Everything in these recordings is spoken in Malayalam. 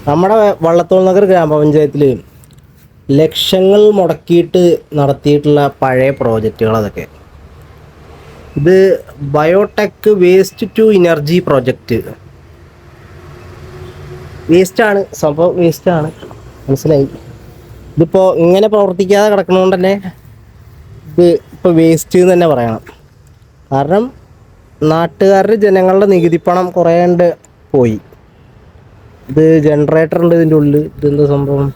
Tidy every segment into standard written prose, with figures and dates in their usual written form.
നമ്മുടെ വള്ളത്തോൾ നഗർ ഗ്രാമപഞ്ചായത്തിൽ ലക്ഷങ്ങൾ മുടക്കിയിട്ട് നടത്തിയിട്ടുള്ള പഴയ പ്രോജക്റ്റുകൾ അതൊക്കെ. ഇത് biotech waste to energy project. വേസ്റ്റാണ്, സംഭവം വേസ്റ്റാണ്, മനസ്സിലായി. ഇതിപ്പോൾ ഇങ്ങനെ പ്രവർത്തിക്കാതെ കിടക്കുന്നതുകൊണ്ട് തന്നെ ഇത് ഇപ്പോൾ വേസ്റ്റ് എന്ന് തന്നെ പറയണം. കാരണം നാട്ടുകാരുടെ ജനങ്ങളുടെ നികുതി പണം കുറേ കണ്ട് പോയി. ഇത് ജനറേറ്റർ ഉണ്ട് ഇതിൻ്റെ ഉള്ളിൽ. ഇതെന്താ സംഭവം?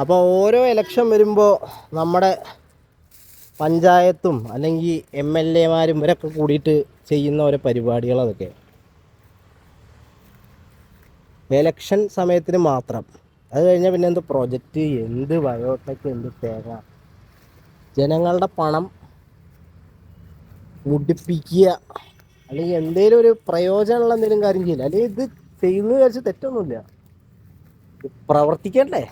അപ്പോൾ ഓരോ ഇലക്ഷൻ വരുമ്പോൾ നമ്മുടെ പഞ്ചായത്തും അല്ലെങ്കിൽ MLA മാരും ഇവരൊക്കെ കൂടിയിട്ട് ചെയ്യുന്ന ഓരോ പരിപാടികൾ അതൊക്കെ എലക്ഷൻ സമയത്തിന് മാത്രം. അത് കഴിഞ്ഞാൽ പിന്നെ എന്ത് പ്രൊജക്റ്റ്, എന്ത് ബയോടെക്, എന്ത് തേങ്ങ. ജനങ്ങളുടെ പണം മുടിപ്പിക്കുക, അല്ലെങ്കിൽ എന്തെങ്കിലും ഒരു പ്രയോജനമുള്ള എന്തെങ്കിലും കാര്യം ചെയ്യില്ല. അല്ലെങ്കിൽ ഇത് ചെയ്യുന്നത് വിചാരിച്ച് തെറ്റൊന്നുമില്ല, പ്രവർത്തിക്കണ്ടേ?